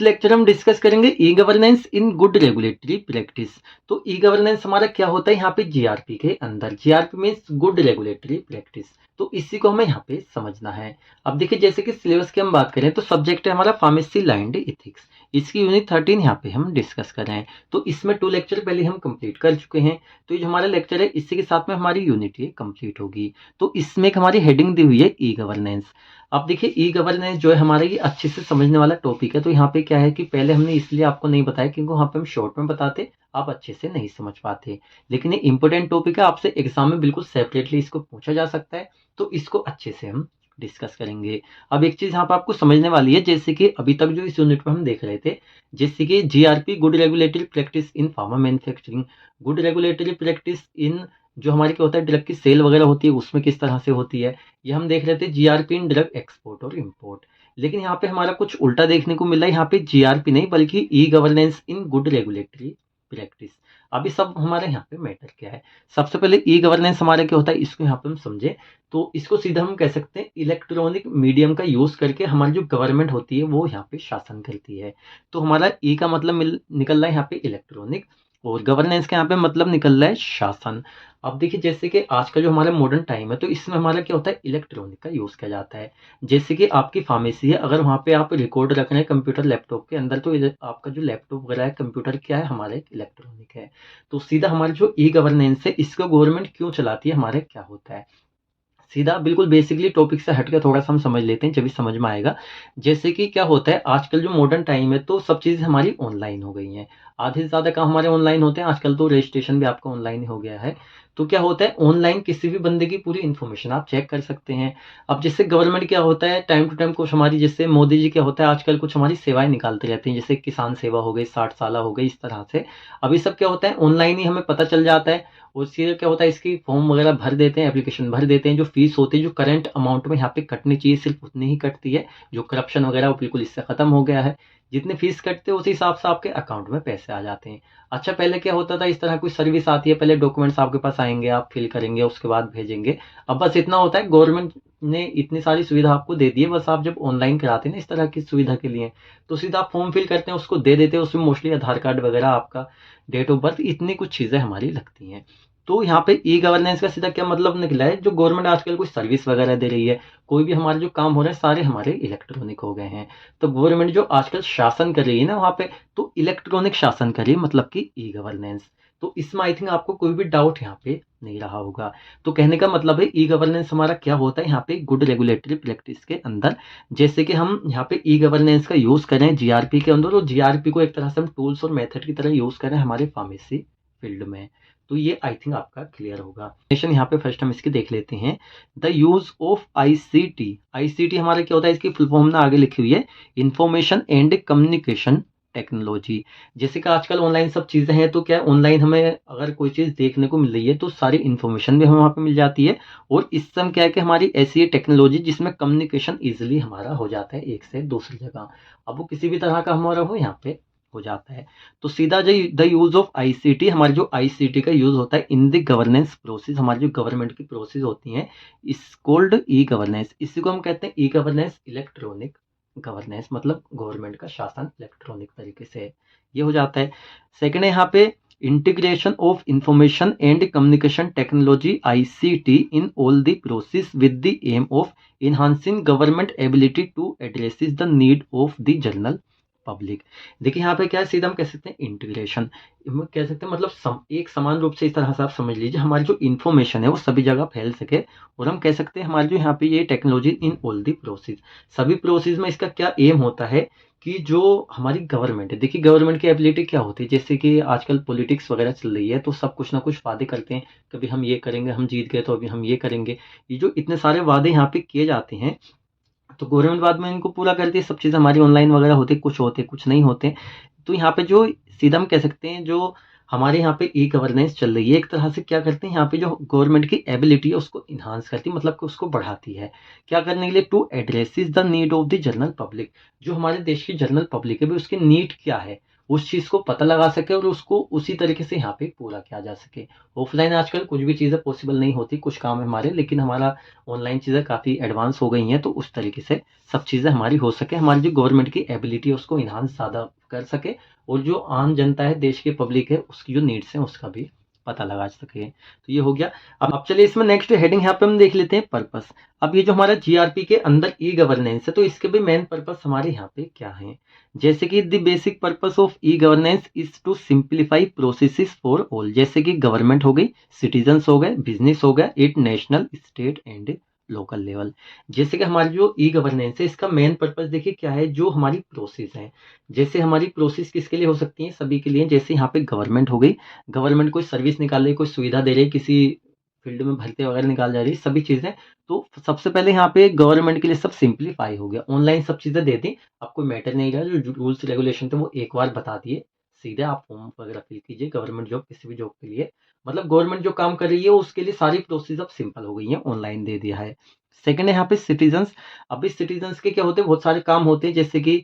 इस लेक्चर हम डिस्कस करेंगे e governance in good regulatory practice. तो ई गवर्नेंस हमारा क्या होता है यहाँ पे जीआरपी के अंदर। GRP means good regulatory practice, तो इसी को हमें यहाँ पे समझना है। अब देखिए जैसे कि सिलेबस की हम बात करें तो सब्जेक्ट है हमारा फार्मेसी लाइंड इथिक्स। इसकी यूनिट 13 यहाँ पे हम डिस्कस कर रहे हैं। तो इसमें 2 लेक्चर पहले हम कंप्लीट कर चुके हैं। तो ये जो हमारा लेक्चर है इसी के साथ में हमारी यूनिट ये कंप्लीट होगी। तो इसमें एक हमारी हेडिंग दी हुई है ई गवर्नेंस। अब देखिए ई गवर्नेंस जो है हमारा ये अच्छे से समझने वाला टॉपिक है। तो यहाँ पे क्या है कि पहले हमने इसलिए आपको नहीं बताया क्योंकि वहाँ पे हम शॉर्ट में बताते, आप अच्छे से नहीं समझ पाते। लेकिन ये इंपॉर्टेंट टॉपिक है, आपसे एग्जाम में बिल्कुल सेपरेटली इसको पूछा जा सकता है। तो इसको अच्छे से हम डिस्कस करेंगे। अब एक चीज यहाँ पे आपको समझने वाली है, जैसे कि अभी तक जो इस यूनिट में हम देख रहे थे, जैसे कि GRP good regulatory practice in pharma manufacturing, good regulatory practice in जो हमारी क्या होता है ड्रग की सेल वगैरह होती है उसमें किस तरह से होती है, ये हम देख रहे थे जीआरपी इन ड्रग एक्सपोर्ट और इम्पोर्ट। लेकिन यहाँ पे हमारा कुछ उल्टा देखने को मिल रहा है, यहाँ पे जीआरपी नहीं बल्कि e governance in good regulatory practice. अभी सब हमारे यहाँ पे मैटर क्या है, सबसे पहले ई गवर्नेंस हमारा क्या होता है इसको यहाँ पे हम समझे। तो इसको सीधा हम कह सकते हैं इलेक्ट्रॉनिक मीडियम का यूज करके हमारी जो गवर्नमेंट होती है वो यहाँ पे शासन करती है। तो हमारा ई का मतलब निकल रहा है यहाँ पे इलेक्ट्रॉनिक, और गवर्नेंस का यहाँ पे मतलब निकल रहा है शासन। अब देखिए जैसे कि आज का जो हमारा मॉडर्न टाइम है तो इसमें हमारा क्या होता है इलेक्ट्रॉनिक का यूज किया जाता है। जैसे कि आपकी फार्मेसी है, अगर वहाँ पे आप रिकॉर्ड रख रहे हैं कंप्यूटर लैपटॉप के अंदर, तो आपका जो लैपटॉप वगैरह है कंप्यूटर क्या है हमारा एक इलेक्ट्रॉनिक है। तो सीधा हमारी जो ई गवर्नेंस है इसको गवर्नमेंट क्यों चलाती है, हमारे क्या होता है, सीधा बिल्कुल बेसिकली टॉपिक से हटकर थोड़ा सा हम समझ लेते हैं जब भी समझ में आएगा। जैसे कि क्या होता है आजकल जो मॉडर्न टाइम है तो सब चीज़ें हमारी ऑनलाइन हो गई हैं। आधे से ज़्यादा काम हमारे ऑनलाइन होते हैं, आजकल तो रजिस्ट्रेशन भी आपका ऑनलाइन ही हो गया है। तो क्या होता है ऑनलाइन किसी भी बंदे की पूरी इन्फॉर्मेशन आप चेक कर सकते हैं। अब जैसे गवर्नमेंट क्या होता है टाइम टू टाइम कुछ हमारी, जैसे मोदी जी क्या होता है आजकल कुछ हमारी सेवाएं निकालते रहते हैं, जैसे किसान सेवा हो गई, 60 साल हो गई, इस तरह से। अभी सब क्या होता है ऑनलाइन ही हमें पता चल जाता है। और उससे क्या होता है इसकी फॉर्म वगैरह भर देते हैं, एप्लीकेशन भर देते हैं, जो फीस होती है जो करंट अमाउंट में यहाँ पे कटनी चाहिए सिर्फ उतनी ही कटती है। जो करप्शन वगैरह वो बिल्कुल इससे खत्म हो गया है। जितने फीस कटते हैं उसी हिसाब से आपके अकाउंट में पैसे आ जाते हैं। अच्छा पहले क्या होता था, इस तरह कोई सर्विस आती है पहले डॉक्यूमेंट्स आपके पास आएंगे, आप फिल करेंगे उसके बाद भेजेंगे। अब बस इतना होता है गवर्नमेंट ने इतनी सारी सुविधा आपको दे दी है, बस आप जब ऑनलाइन कराते हैं ना इस तरह की सुविधा के लिए, तो सीधा आप फॉर्म फिल करते हैं उसको दे देते हैं, उसमें मोस्टली आधार कार्ड वगैरह, आपका डेट ऑफ बर्थ, इतनी कुछ चीज़ें हमारी लगती हैं। तो यहाँ पे ई गवर्नेंस का सीधा क्या मतलब निकला है, जो गवर्नमेंट आजकल कोई सर्विस वगैरह दे रही है, कोई भी हमारे जो काम हो रहे हैं सारे हमारे इलेक्ट्रॉनिक हो गए हैं। तो गवर्नमेंट जो आजकल शासन कर रही है ना वहाँ पे, तो इलेक्ट्रॉनिक शासन कर रही है, मतलब कि ई गवर्नेंस। तो इसमें आई थिंक आपको कोई भी डाउट यहाँ पे नहीं रहा होगा। तो कहने का मतलब है ई गवर्नेंस हमारा क्या होता है यहाँ पे गुड रेगुलेटरी प्रैक्टिस के अंदर। जैसे कि हम यहाँ पे ई गवर्नेंस का यूज करें जीआरपी के अंदर, और जीआरपी को एक तरह से हम टूल्स और मेथड की तरह यूज करें हमारे फार्मेसी फील्ड में। तो ये आई थिंक आपका क्लियर होगा। क्वेश्चन यहाँ पे फर्स्ट हम इसकी देख लेते हैं। The use of ICT, ICT हमारा क्या होता है, इसकी फुल फॉर्म ना आगे लिखी हुई है, इंफॉर्मेशन एंड कम्युनिकेशन टेक्नोलॉजी। जैसे कि आजकल ऑनलाइन सब चीज़ें हैं, तो क्या है ऑनलाइन हमें अगर कोई चीज़ देखने को मिल रही है तो सारी इन्फॉर्मेशन भी हमें वहाँ पे मिल जाती है। और इस समय क्या है कि हमारी ऐसी टेक्नोलॉजी जिसमें कम्युनिकेशन ईजिली हमारा हो जाता है एक से दूसरी जगह। अब वो किसी भी तरह का हमारा हो यहाँ पे हो जाता है। तो सीधा जो द यूज ऑफ आईसीटी, हमारी जो आईसीटी का यूज होता है इन द गवर्नेंस प्रोसेस, हमारी जो गवर्नमेंट की प्रोसेस होती हैं, इस कोल्ड ई गवर्नेंस, इसी को हम कहते हैं ई गवर्नेंस इलेक्ट्रॉनिक गवर्नेंस, मतलब गवर्नमेंट का शासन इलेक्ट्रॉनिक तरीके से ये हो जाता है। सेकंड है यहाँ पे integration of information and communication technology ICT in all the process with the aim of enhancing government ability to addresses the need of the general public. देखिए यहाँ पे क्या है, सीधा हम कह सकते हैं इंटीग्रेशन, कह सकते हैं मतलब एक समान रूप से इस तरह से आप समझ लीजिए हमारी जो इन्फॉर्मेशन है वो सभी जगह फैल सके। और हम कह सकते हैं हमारी जो यहाँ पे ये technology in all the process, सभी प्रोसेस में इसका क्या एम होता है कि जो हमारी गवर्नमेंट है, देखिए गवर्नमेंट की एबिलिटी क्या होती है, जैसे कि आजकल पॉलिटिक्स वगैरह चल रही है तो सब कुछ ना कुछ वादे करते हैं, कभी हम ये करेंगे, हम जीत गए तो अभी हम ये करेंगे। ये जो इतने सारे वादे यहाँ पे किए जाते हैं, तो गवर्नमेंट बाद में इनको पूरा करती है। सब चीज़ हमारी ऑनलाइन वगैरह होते कुछ नहीं होते। तो यहाँ पे जो सीधा हम कह सकते हैं जो हमारे यहाँ पे ई गवर्नेंस चल रही है, एक तरह से क्या करते हैं यहाँ पे जो गवर्नमेंट की एबिलिटी है उसको इन्हांस करती है, मतलब कि उसको बढ़ाती है। क्या करने के लिए, to addresses the need of the general public, जो हमारे देश की जनरल पब्लिक है भी उसकी नीड क्या है उस चीज़ को पता लगा सके और उसको उसी तरीके से यहाँ पे पूरा किया जा सके। ऑफलाइन आजकल कुछ भी चीज़ें पॉसिबल नहीं होती, कुछ काम है हमारे, लेकिन हमारा ऑनलाइन चीज़ें काफ़ी एडवांस हो गई हैं, तो उस तरीके से सब चीज़ें हमारी हो सके, हमारी जो गवर्नमेंट की एबिलिटी है उसको इन्हांस ज़्यादा कर सके, और जो आम जनता है, देश की पब्लिक है, उसकी जो नीड्स हैं उसका भी पता लगा सके। तो ये हो गया। अब चलिए इसमें नेक्स्ट हेडिंग यहाँ पे हम देख लेते हैं, पर्पस। अब ये जो हमारा जीआरपी के अंदर ई गवर्नेंस है, तो इसके भी मेन पर्पस हमारे यहाँ पे क्या है? जैसे कि the basic purpose of e governance is to simplify processes for all. जैसे कि गवर्नमेंट हो गई, सिटीजन्स हो गए, बिजनेस हो गया, at national, state and local level. जैसे कि हमारी जो ई गवर्नेंस है, इसका मेन पर्पस देखिए क्या है, जो हमारी प्रोसेस है, जैसे हमारी प्रोसेस किसके लिए हो सकती है? सभी के लिए। जैसे यहाँ पे गवर्नमेंट हो गई, गवर्नमेंट कोई सर्विस निकाल रही है, कोई सुविधा दे रही है, किसी फील्ड में भर्ती वगैरह निकाल जा रही है, सभी चीज़ें। तो सबसे पहले यहाँ पे गवर्नमेंट के लिए सब सिंप्लीफाई हो गया, ऑनलाइन सब चीज़ें दे दी। अब कोई मैटर नहीं रहा, जो रूल्स रेगुलेशन थे वो एक बार बता दिए, सीधे आप फॉर्म वगैरह फिल कीजिए, गवर्नमेंट जॉब, किसी भी जॉब के लिए। मतलब गवर्नमेंट जो काम कर रही है उसके लिए सारी प्रोसेस अब सिंपल हो गई है, ऑनलाइन दे दिया है। सेकंड है यहाँ पे सिटीजन्स। अभी सिटीजन्स के क्या होते हैं, बहुत सारे काम होते हैं, जैसे कि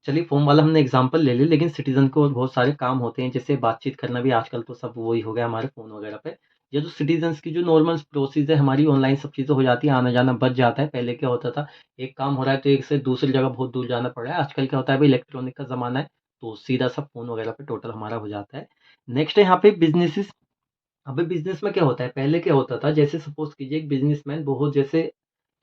चलिए फॉर्म वाला हमने एग्जांपल ले लिया, लेकिन सिटीजन को और बहुत सारे काम होते हैं, जैसे बातचीत करना भी आजकल तो सब वही हो गया हमारे फ़ोन वगैरह पे। ये जो सिटीजन्स की जो नॉर्मल प्रोसेस है हमारी, ऑनलाइन सब चीज़ें हो जाती है, आना-जाना बच जाता है। पहले क्या होता था, एक काम हो रहा है तो एक से दूसरी जगह बहुत दूर जाना पड़ रहा है। आजकल क्या होता है, अभी इलेक्ट्रॉनिक का ज़माना है, तो सीधा सब फ़ोन वगैरह पे टोटल हमारा हो जाता है। नेक्स्ट है यहाँ पे बिज़नेसेस। अभी बिज़नेस में क्या होता है, पहले क्या होता था, जैसे सपोज़ कीजिए एक बिज़नेसमैन बहुत, जैसे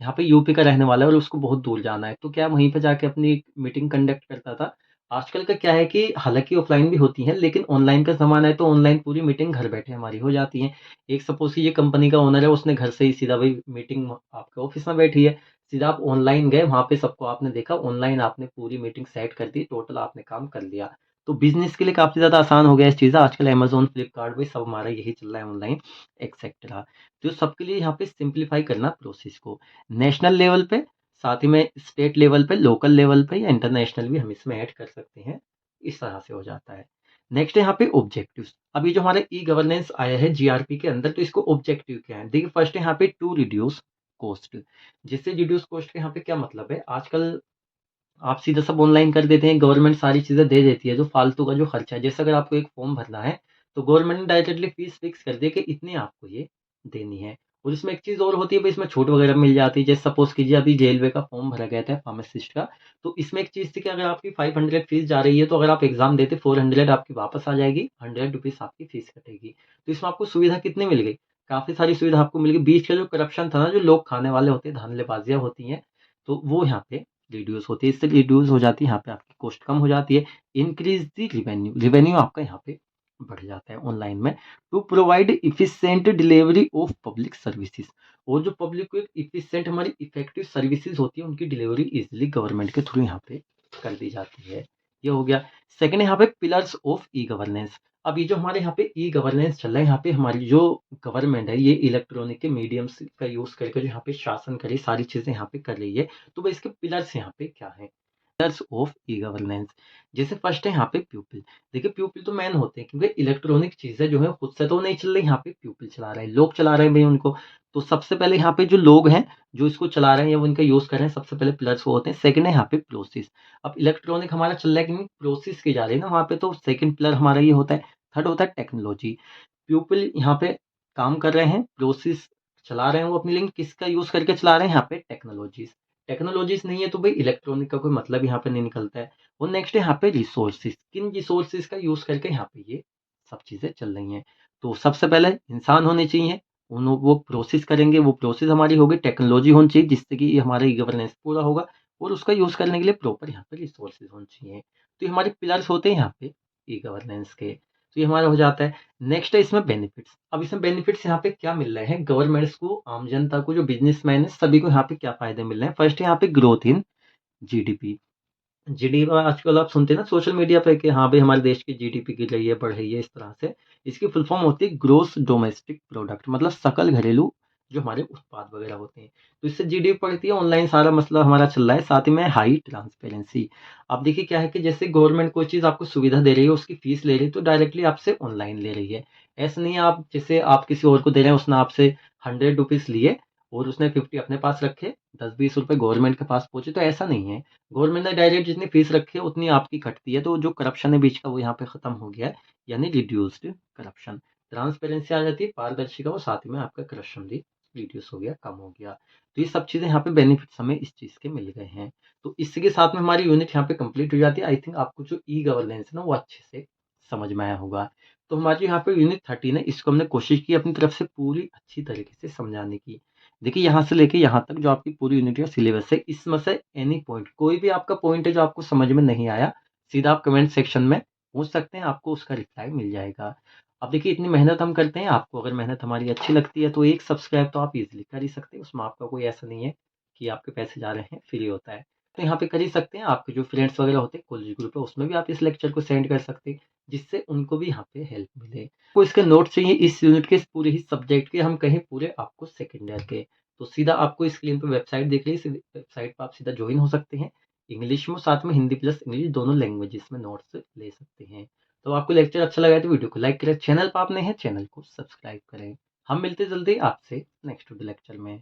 यहाँ पे यूपी का रहने वाला है और उसको बहुत दूर जाना है, तो क्या वहीं पे जाके अपनी मीटिंग कंडक्ट करता था। आजकल का क्या है कि हालाँकि ऑफ़लाइन भी होती है, लेकिन ऑनलाइन का ज़माना है, तो ऑनलाइन पूरी मीटिंग घर बैठे हमारी हो जाती है। एक सपोज़ कीजिए कंपनी का ओनर है, उसने घर से ही सीधा वही मीटिंग आपके ऑफ़िस में बैठी है, सीधा आप ऑनलाइन गए, वहाँ पे सबको आपने देखा, ऑनलाइन आपने पूरी मीटिंग सेट कर दी, टोटल आपने काम कर लिया। तो बिज़नेस के लिए काफ़ी ज़्यादा आसान हो गया इस चीज़। आजकल अमेज़न, फ्लिपकार्ट भी सब हमारा यही चल रहा है ऑनलाइन, एक्सेट्रा। तो सबके लिए यहाँ पे सिंप्लीफाई करना प्रोसेस को। नेशनल लेवल पे, साथ ही में स्टेट लेवल पे, लोकल लेवल पे या इंटरनेशनल भी हम इसमें ऐड कर सकते हैं। इस तरह से हो जाता है। नेक्स्ट है यहाँ पे ऑब्जेक्टिव्स। अब ये जो हमारा ई गवर्नेंस आया है जीआरपी के अंदर, तो इसको ऑब्जेक्टिव क्या है? देखिए फर्स्ट है यहाँ पे टू रिड्यूस कॉस्ट। जिससे रिड्यूस कॉस्ट का यहाँ पे क्या मतलब है? आजकल आप सीधा सब ऑनलाइन कर देते हैं, गवर्नमेंट सारी चीज़ें दे देती है, जो फालतू का जो खर्चा है, जैसे अगर आपको एक फॉर्म भरना है, तो गवर्नमेंट ने डायरेक्टली फीस फिक्स कर दी है कि इतनी आपको ये देनी है। और इसमें एक चीज़ और होती है, भई इसमें छूट वगैरह मिल जाती है, जैसे सपोज़ कीजिए अभी रेलवे का फॉर्म भरा गया था फार्मासिस्ट का, तो इसमें एक चीज़ थी कि अगर आपकी 500 फीस जा रही है, तो अगर आप एग्ज़ाम देते 400 आपकी वापस आ जाएगी, ₹100 आपकी फीस कटेगी। तो इसमें आपको सुविधा कितनी मिल गई? काफ़ी सारी सुविधा आपको मिल गई। बीच का जो करप्शन था ना, जो लोग खाने वाले होते हैं, धांधलेबाज़ियाँ होती हैं, तो वो यहाँ पे रिड्यूस होती है। इससे रिड्यूस हो जाती है, यहाँ पे आपकी कॉस्ट कम हो जाती है। इंक्रीज़ द रिवेन्यू, रिवेन्यू आपका यहाँ पे बढ़ जाता है ऑनलाइन में। To provide efficient delivery of public services. और जो पब्लिक को एक एफिशिएंट, हमारी इफेक्टिव सर्विसेज़ होती है, उनकी डिलीवरी ईज़िली गवर्नमेंट के थ्रू यहाँ पे कर दी जाती है। ये हो गया। सेकंड है यहाँ पे पिलर्स ऑफ ई गवर्नेंस। अब ये जो हमारे यहाँ पे ई गवर्नेंस चल रहा है, यहाँ पे हमारी जो गवर्नमेंट है, ये इलेक्ट्रॉनिक के मीडियम्स का यूज़ करके जो यहाँ पे शासन करे, सारी चीज़ें यहाँ पे कर रही है। तो भाई इसके पिलर्स यहाँ पे क्या हैं? Pillars of e governance. जैसे फर्स्ट है यहाँ पे प्यूपिल। देखिए प्यूपिल तो मेन होते हैं, क्योंकि इलेक्ट्रॉनिक चीज़ें जो है खुद से तो नहीं चल रही, यहाँ पे प्यूपिल चला रहा है, लोग चला रहे हैं भाई उनको। तो सबसे पहले यहाँ पे जो लोग हैं, जो इसको चला रहे हैं या वो इनका यूज़ कर रहे हैं, सबसे पहले पिलर्स वो होते हैं। सेकंड है यहाँ पे प्रोसेस। अब इलेक्ट्रॉनिक हमारा चल रहा है, क्योंकि प्रोसेस की जा रही है ना वहाँ पे, तो सेकंड पिलर हमारा ये होता है। थर्ड होता है टेक्नोलॉजी। पीपल यहाँ पे काम कर रहे हैं, प्रोसेस चला रहे हैं वो अपनी, लेकिन किसका यूज़ करके चला रहे हैं? यहाँ पे टेक्नोलॉजीज़। टेक्नोलॉजीज़ नहीं है तो भाई इलेक्ट्रॉनिक का कोई मतलब यहाँ पे नहीं निकलता है। और नेक्स्ट है यहाँ पे रिसोर्सेज़। किन रिसोर्सेज़ का यूज़ करके यहाँ पे ये सब चीज़ें चल रही हैं? तो सबसे पहले इंसान होने चाहिए, उन वो प्रोसेस करेंगे, वो प्रोसेस हमारी होगी, टेक्नोलॉजी होनी चाहिए जिससे कि हमारा ई-गवर्नेंस पूरा होगा, और उसका यूज़ करने के लिए प्रॉपर यहाँ पे रिसोर्सेज़ होने चाहिए। तो ये हमारे पिलर्स होते हैं यहाँ पे ई-गवर्नेंस के। तो ये हमारा हो जाता है। नेक्स्ट है इसमें बेनिफिट्स। अब इसमें बेनिफिट्स यहाँ पे क्या मिल रहे हैं गवर्नमेंट्स को, आम जनता को, जो बिज़नेसमैन है, सभी को यहाँ पे क्या फ़ायदे मिल रहे हैं? फर्स्ट है यहाँ पे ग्रोथ इन जीडीपी। जीडीपी आजकल आप सुनते हैं ना सोशल मीडिया पे कि हाँ भाई हमारे देश की जीडीपी गिर रही है, बढ़ रही है, इस तरह से। इसकी फुल फॉर्म होती है ग्रॉस डोमेस्टिक प्रोडक्ट, मतलब सकल घरेलू जो हमारे उत्पाद वगैरह होते हैं। तो इससे जीडीपी बढ़ती है, ऑनलाइन सारा मसला हमारा चल रहा है, साथ ही में हाई ट्रांसपेरेंसी। अब देखिए क्या है कि जैसे गवर्नमेंट कोई चीज़ आपको सुविधा दे रही है, उसकी फीस ले रही है, तो डायरेक्टली आपसे ऑनलाइन ले रही है। ऐसा नहीं है आप जैसे आप किसी और को दे रहे हैं, उसने आपसे ₹100 लिए और उसने 50 अपने पास रखे, 10-20 रुपए गवर्नमेंट के पास पहुँचे, तो ऐसा नहीं है। गवर्नमेंट ने डायरेक्ट जितनी फीस रखी है उतनी आपकी कटती है, तो जो करप्शन है बीच का वो यहाँ पे खत्म हो गया है, यानी रिड्यूस्ड करप्शन। ट्रांसपेरेंसी आ जाती है, पारदर्शिता, और साथ में आपका करप्शन भी रिड्यूस हो गया, कम हो गया। तो ये सब चीज़ें यहाँ पे बेनिफिट्स हमें इस चीज़ के मिल गए हैं। तो इसी के साथ में हमारी यूनिट यहाँ पे कंप्लीट हो जाती है। आई थिंक आपको जो ई गवर्नेंस है ना वो अच्छे से समझ में आया होगा। तो हमारी यहाँ पे यूनिट 13 है, इसको हमने कोशिश की अपनी तरफ से पूरी अच्छी तरीके से समझाने की। देखिए यहाँ से लेके यहाँ तक जो आपकी पूरी यूनिट का सिलेबस है, इसमें से एनी पॉइंट, कोई भी आपका पॉइंट है जो आपको समझ में नहीं आया, सीधा आप कमेंट सेक्शन में पूछ सकते हैं, आपको उसका रिप्लाई मिल जाएगा। अब देखिए इतनी मेहनत हम करते हैं, आपको अगर मेहनत हमारी अच्छी लगती है तो एक सब्सक्राइब तो आप इजीली कर ही सकते हैं, उसमें आपका कोई ऐसा नहीं है कि आपके पैसे जा रहे हैं, फ्री होता है। तो यहाँ पे कर ही सकते हैं, आपके जो फ्रेंड्स वगैरह होते हैं कॉलेज ग्रुप है उसमें भी आप इस लेक्चर को सेंड कर सकते हैं, जिससे उनको भी यहाँ पे हेल्प मिले। को इसके नोट चाहिए इस यूनिट के, इस पूरे ही सब्जेक्ट के, हम कहीं पूरे आपको सेकेंड ईयर के, तो सीधा आपको स्क्रीन पे वेबसाइट दिख रही है, वेबसाइट पर आप सीधा ज्वाइन हो सकते हैं। इंग्लिश में, साथ में हिंदी प्लस इंग्लिश दोनों लैंग्वेजेस में नोट्स ले सकते हैं। तो आपको लेक्चर अच्छा लगा है तो वीडियो को लाइक करें, चैनल पर आप नए हैं चैनल को सब्सक्राइब करें। हम मिलते जल्दी आपसे नेक्स्ट लेक्चर में।